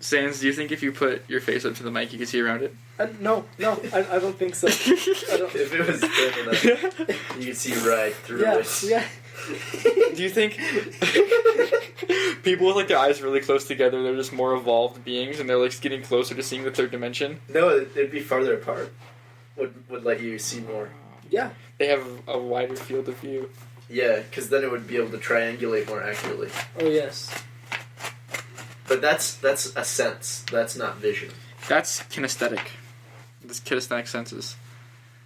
Sans, do you think if you put your face up to the mic, you can see around it? No, I don't think so. If it was thin enough, you could see right through it. Yeah. Do you think people with like their eyes really close together, they're just more evolved beings, and they're like getting closer to seeing the third dimension? No, it'd be farther apart. Would let you see more. Yeah. They have a wider field of view. Yeah, because then it would be able to triangulate more accurately. Oh yes. But that's a sense. That's not vision. That's kinesthetic. This kinesthetic senses.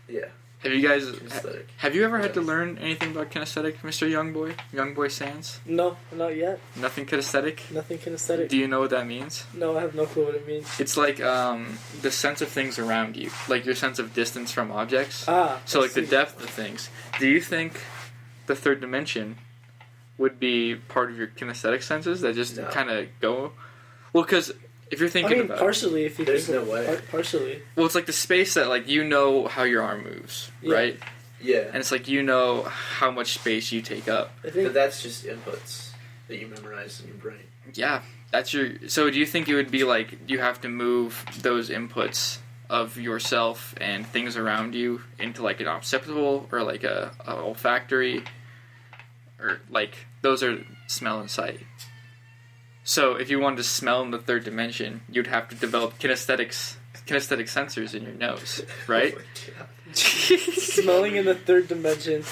Yeah. Have you guys? Kinesthetic. Have you ever had to learn anything about kinesthetic, Mr. Youngboy Sans? No, not yet. Nothing kinesthetic. Nothing kinesthetic. Do you know what that means? No, I have no clue what it means. It's like the sense of things around you, like your sense of distance from objects. So like the depth of things. Do you think the third dimension would be part of your kinesthetic senses that just kind of go? Well, because if you're thinking about partially, if you there's think no way. Partially. Well, it's like the space that like you know how your arm moves, right? Yeah. And it's like you know how much space you take up. But that's just inputs that you memorize in your brain. Yeah, that's your. So do you think it would be like you have to move those inputs of yourself and things around you into like an occipital or like a olfactory, or like those are smell and sight. So if you wanted to smell in the third dimension, you'd have to develop kinesthetic sensors in your nose, right? Oh Smelling in the third dimension.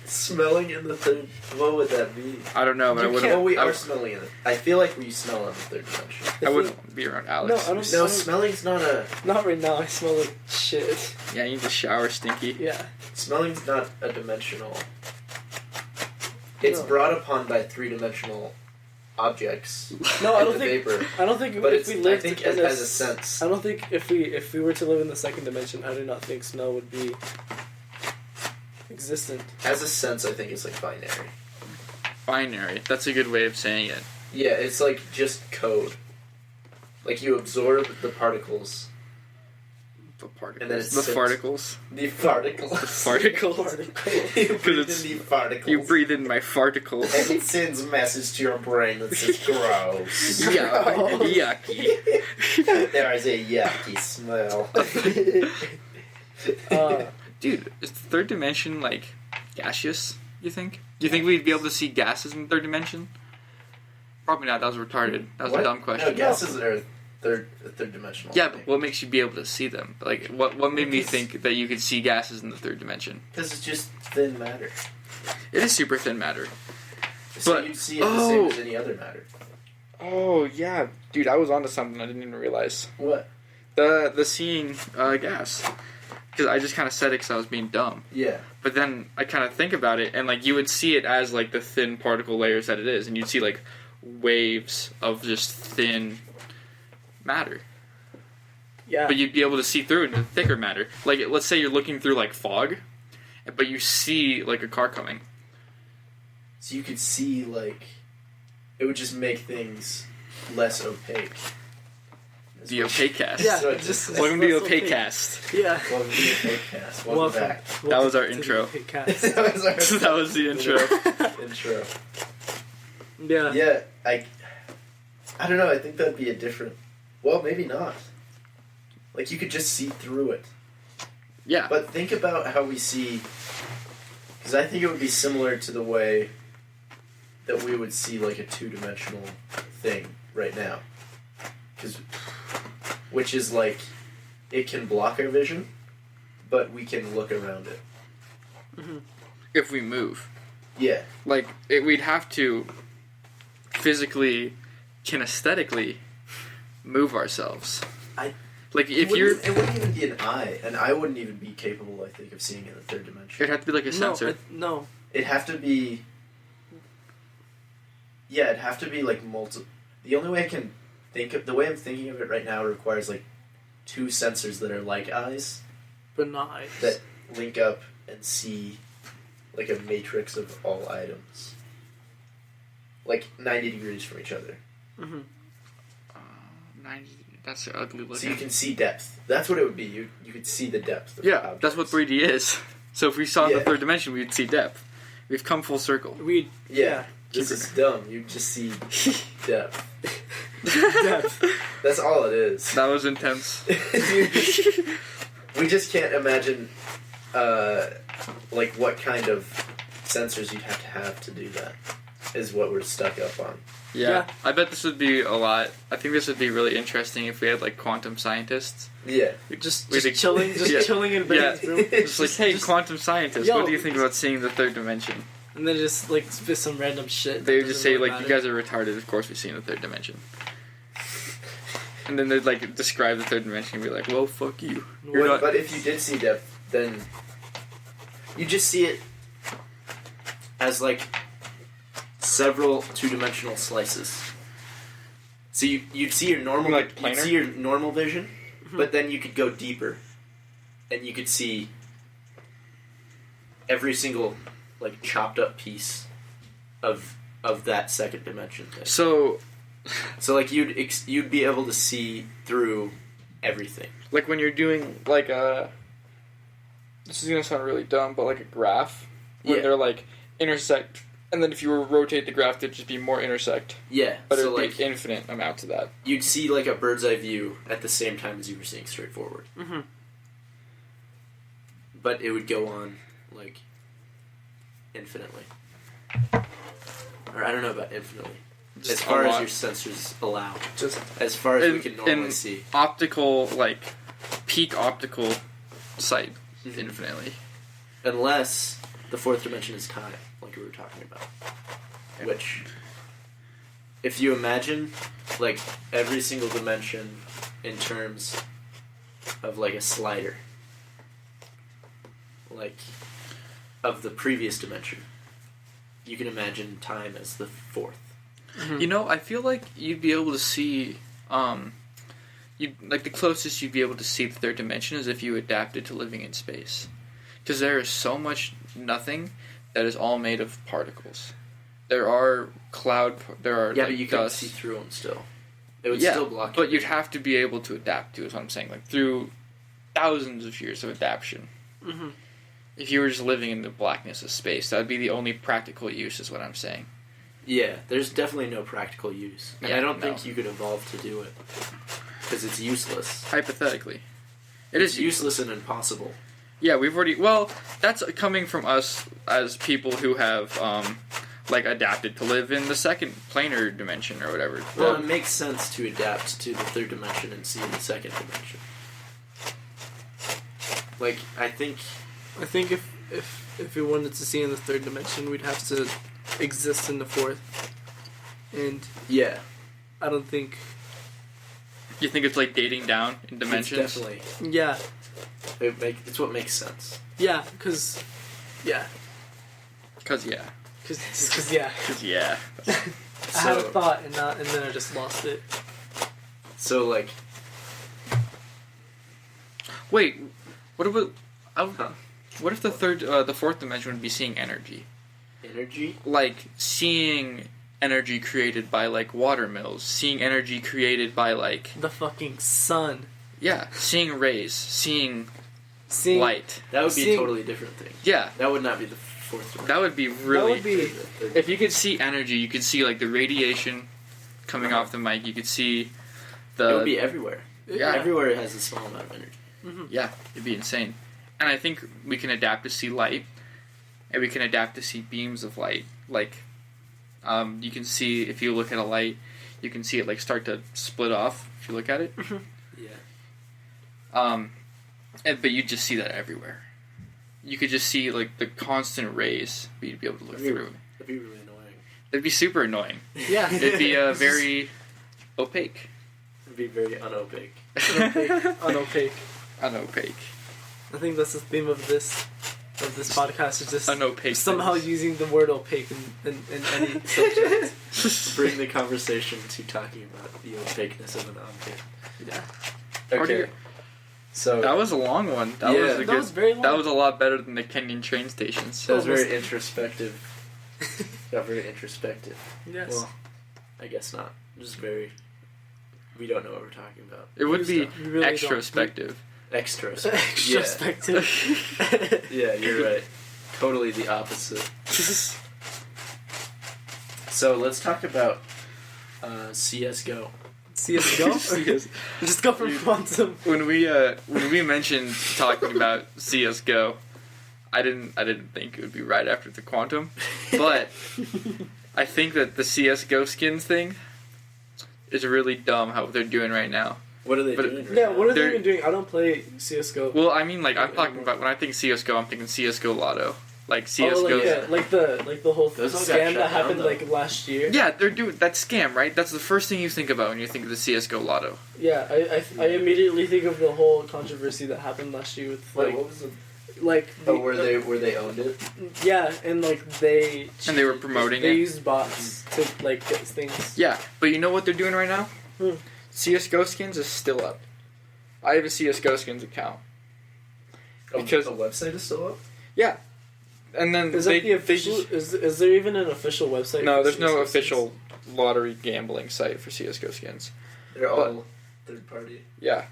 Smelling in the third... What would that be? I don't know, but I wouldn't... Well, we are smelling in it. I feel like we smell in the third dimension. I wouldn't be around Alex. No, I don't No, smelling's not a... Not right now, I smell like shit. Yeah, you need to shower, stinky. Yeah. Smelling's not a dimensional... It's brought upon by three-dimensional objects. No, I don't think... think... I don't think but if we lived I think in as a sense. I don't think if we were to live in the second dimension, I do not think smell would be existent. As a sense, I think it's like binary. Binary. That's a good way of saying it. Yeah, it's like just code. Like you absorb the particles. The particles. And then it the sits. particles. The particles. The particles. You breathe in the particles. You breathe in my farticles. And it sends a message to your brain that says gross. Yucky. There is a yucky smell. Dude, is the third dimension, like, gaseous, you think? Do you think we'd be able to see gases in the third dimension? Probably not. That was retarded. That was a dumb question. No, gases are third dimensional. Yeah, but what makes you be able to see them? Like, what made me think that you could see gases in the third dimension? Because it's just thin matter. It is super thin matter. So But- you'd see it the same as any other matter. Oh, yeah. Dude, I was onto something I didn't even realize. What? The seeing gas. Because I just kind of said it because I was being dumb. Yeah. But then I kind of think about it, and, like, you would see it as, like, the thin particle layers that it is. And you'd see, like, waves of just thin matter. Yeah. But you'd be able to see through it into thicker matter. Like, let's say you're looking through, like, fog, but you see, like, a car coming. So you could see, like... It would just make things less opaque. The opaque cast. Yeah, So Welcome to the opaque cast. Yeah. Welcome to the opaque cast. Welcome back. That was our intro. That was our That was the intro. intro. Yeah. Yeah, I don't know, I think that'd be a different... Well, maybe not. Like, you could just see through it. Yeah. But think about how we see... Because I think it would be similar to the way that we would see, like, a two-dimensional thing right now. Which is, like, it can block our vision, but we can look around it. Mm-hmm. If we move. Yeah. Like, we'd have to physically, kinesthetically move ourselves. Like, if you're... It wouldn't even be an eye. An eye wouldn't even be capable, I think, of seeing in the third dimension. It'd have to be like a sensor. No. It'd have to be... Yeah, it'd have to be, like, The only way I can think of... The way I'm thinking of it right now requires, like, two sensors that are like eyes. But not eyes. That link up and see, like, a matrix of all items. Like, 90 degrees from each other. Mm-hmm. 90... That's ugly looking. So you can see depth. That's what it would be. You could see the depth of Yeah, that's what 3D is. So if we saw the third dimension, we'd see depth. We've come full circle. Yeah. This is dumb. You just see depth. Depth. That's all it is. That was intense. We just can't imagine, like, what kind of sensors you'd have to do that, is what we're stuck up on. Yeah. I bet this would be a lot. I think this would be really interesting if we had, like, quantum scientists. Yeah. Just We'd chilling, chilling in Ben's room. It's like, hey, quantum scientists, yo, what do you think about seeing the third dimension? And then just, like, spit some random shit. They would just say, really like, matter. you guys are retarded, of course we've seen the third dimension. And then they'd, like, describe the third dimension and be like, well, fuck you. You're not... But if you did see depth, then you just see it as, like, several two-dimensional slices. So you'd see your normal, like, you'd see your normal vision, but then you could go deeper, and you could see every single, like, chopped up piece of that second dimension thing. So like you'd be able to see through everything. like when you're doing like a, this is gonna sound really dumb, but like a graph when they're like intersect, and then if you were to rotate the graph, there'd just be more intersect. Yeah, But so it'd like be infinite amounts of that. you'd see like a bird's eye view at the same time as you were seeing straight forward. Mm-hmm. But it would go on like infinitely. Or I don't know about infinitely. Just As far a as lot. your sensors allow. Just As far as we can normally in see. optical, like peak optical sight, Mhm. infinitely. Unless the fourth dimension is time, like we were talking about. Yeah. Which, if you imagine, like, every single dimension in terms of, like, a slider, like, of the previous dimension, you can imagine time as the fourth. You know, I feel like you'd be able to see, you like the closest you'd be able to see the third dimension is if you adapted to living in space, because there is so much nothing that is all made of particles. There are there are Yeah, like but you couldn't dust. see through them still. It would Yeah, still block but you. you'd have to be able to adapt to. Is what I'm saying. Like through thousands of years of adaptation. Mm-hmm. If you were just living in the blackness of space, that would be the only practical use. Is what I'm saying. Yeah, there's definitely no practical use. And Yeah, I don't no. think you could evolve to do it. Because it's useless. Hypothetically, it It's is useless and impossible. Yeah, we've already. Well, that's coming from us as people who have, like, adapted to live in the second planar dimension or whatever. Well, it makes sense to adapt to the third dimension and see the second dimension. Like, I think if we wanted to see in the third dimension, we'd have to exist in the fourth. And yeah, Uh, I don't think. You think it's like dating down in dimensions? it's definitely Yeah, it's what makes sense. yeah, because yeah, Cause yeah. because yeah. Cause yeah. I had a thought and then I just lost it. So like, Wait, what about? What if the fourth dimension would be seeing energy? energy. Like seeing energy created by like water mills, seeing energy created by like The fucking sun. seeing rays, seeing Seeing light. That would be a Seeing- totally different thing. Yeah, That would not be the fourth dimension. that would be really. That would be. If you could see energy, you could see like the radiation coming off the mic. You could see the. It would be everywhere. Yeah. Everywhere it has a small amount of energy. Mm-hmm. Yeah, it'd be insane. And I think we can adapt to see light, and we can adapt to see beams of light. Like, you can see if you look at a light, you can see it like start to split off if you look at it. Yeah. But you just see that everywhere. You could just see like the constant rays, but you'd be able to look through. That'd be really annoying. It'd be super annoying. Yeah. It'd be very opaque. It'd be very unopaque. Unopaque. Unopaque. I think that's the theme of this podcast. Is just Unopaque. somehow using the word opaque in any subject. Bring the conversation to talking about the opaqueness of an object. Yeah. Or do Okay. you- So That was a long one. That Yeah. was a That good. was very long. That was a lot better than the Kenyan train stations. that was very introspective. Got very introspective. Yes. Well, I guess not. Just very. We don't know what we're talking about. It would be We really don't. extrospective. Extrospective. Yeah, you're right. Totally the opposite. So let's talk about CS:GO. CS:GO. CS. Just go from quantum. When we mentioned talking about CS:GO, I didn't think it would be right after the quantum, but I think that the CS:GO skins thing is really dumb how they're doing right now. What are they doing? Yeah, what are they They're- even doing? I don't play CS:GO. Well, I mean, like, I'm talking about when I think CS:GO, I'm thinking CS:GO Lotto, like CS:GO. Oh, like the whole Those all got scam shut that happened down, like last year. Yeah, they're doing that scam, right? That's the first thing you think about when you think of the CS:GO Lotto. Yeah, I immediately think of the whole controversy that happened last year with Wait, like what was the? like the, where they owned it? yeah, and like they And they were promoting they it. used bots to like get things. Yeah, but you know what they're doing right now? Hmm. CS:GO skins is still up. I have a CS:GO skins account. Because- the website is still up. Yeah, and then Is they, that the official? Is there even an official website? no, for there's no CS:GO official lottery gambling site for CS:GO skins. They're all third party. Yeah,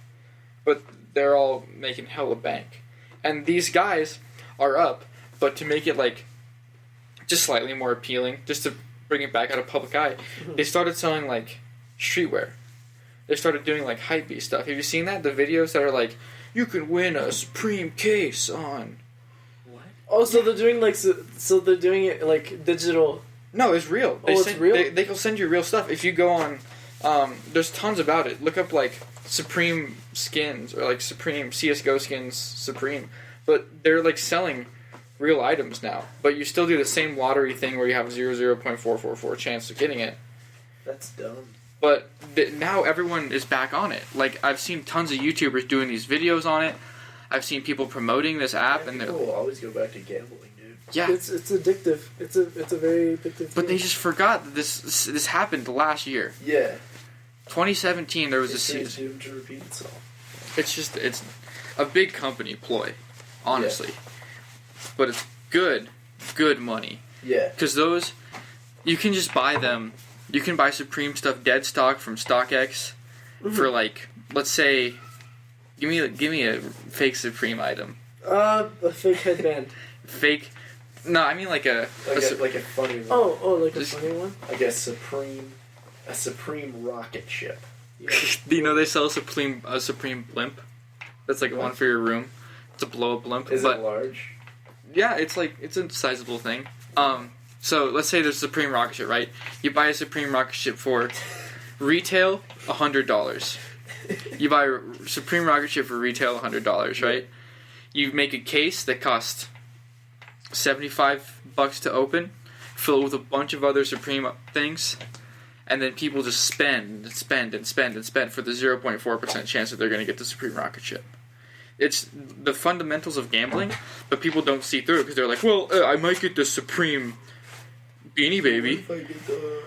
but they're all making hella bank, and these guys are up. But to make it like just slightly more appealing, just to bring it back out of public eye, they started selling like streetwear. They started doing like hypebeast stuff. Have you seen that? The videos that are like, you can win a Supreme case on. What? Oh, so they're doing like so they're doing it like digital. No, it's real. Oh, it's real? They will send you real stuff. If you go on, there's tons about it. Look up like Supreme skins or like Supreme CS:GO skins Supreme, but they're like selling real items now. But you still do the same lottery thing where you have 0.444 chance of getting it. That's dumb. But now everyone is back on it. Like, I've seen tons of YouTubers doing these videos on it. I've seen people promoting this app, and people they're will always go back to gambling, dude. yeah. It's addictive. It's a very addictive. But they thing. just forgot that this happened last year, Yeah. 2017. There was a It's season. doomed to repeat itself. It's a big company ploy, honestly. But it's good money. Yeah. Because those, you can just buy them. You can buy Supreme stuff dead stock from StockX for like, let's say, give me a fake Supreme item. a fake headband. Fake, no, I mean like a Like a funny one. Oh, like Just- a funny one. Like a supreme rocket ship. Yeah. Do you know they sell a Supreme blimp? That's like one for your room. It's a blow up blimp. Is but it large? yeah, it's a sizable thing. So let's say there's a Supreme rocket ship, right? You buy a Supreme rocket ship for retail $100. You buy a Supreme rocket ship for retail $100, right? You make a case that costs $75 to open, fill it with a bunch of other Supreme things, and then people just spend for the 0.4% chance that they're going to get the Supreme rocket ship. It's the fundamentals of gambling, but people don't see through it because they're like, well, I might get the Supreme Beanie Baby. What if I get the...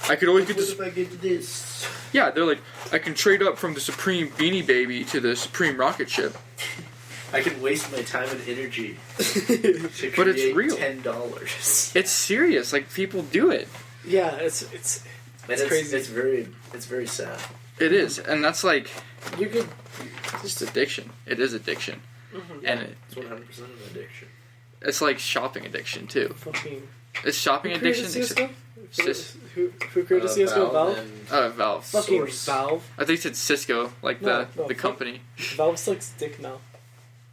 I could always get What this. if I get this? Yeah, they're like, I can trade up from the Supreme Beanie Baby to the Supreme rocket ship. I can waste my time and energy to But it's create real. $10. It's serious. Like, people do it. Yeah, it's crazy. It's very sad. It is, and that's like You could. just addiction. It is addiction, and It's 100% an addiction. it's like shopping addiction too. Fucking. It's shopping Who created addiction. CS:GO? Cis- Who created CS:GO? Valve. and Valve. Fucking Source. Valve. I think it said Cisco, like No, the fuck. company. Valve sucks dick now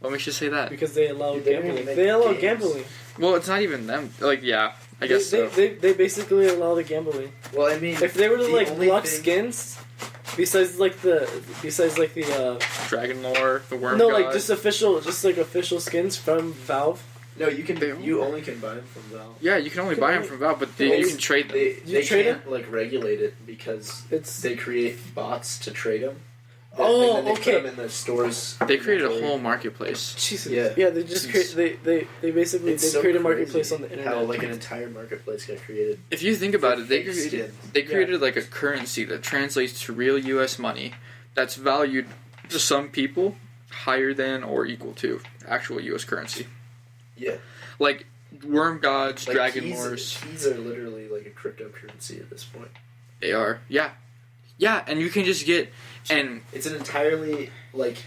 What makes you say that? because they allow Dude, they don't gambling. even make They allow games. gambling. Well, it's not even them. Like, yeah, I guess so. They basically allow the gambling. Well, I mean, If they were to the like only block thing- skins, besides like the Dragon Lore, the Worm no, God. like just official skins from Valve. No, you can. They- You only can buy them from Valve. Yeah, you can only buy them from Valve, but Well, you can trade them. They trade can't like regulate it because It's they create bots to trade them. Oh, and then they okay. Put them in the stores. They created a inventory. whole marketplace. Jesus. Yeah. Yeah, they just create. They basically It's they so create a crazy marketplace on the internet. How like an entire marketplace got created. If you think about For it, they fake created skins. they created like a currency that translates to real U.S. money that's valued to some people higher than or equal to actual U.S. currency. Yeah. Like Worm Gods, Like Dragon keys, Lores, keys are literally like a cryptocurrency at this point. they are. Yeah, and you can just get and It's an entirely like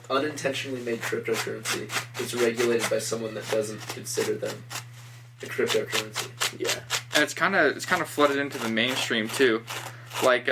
unintentionally made cryptocurrency. It's regulated by someone that doesn't consider them a cryptocurrency. Yeah. and it's kind of flooded into the mainstream too. like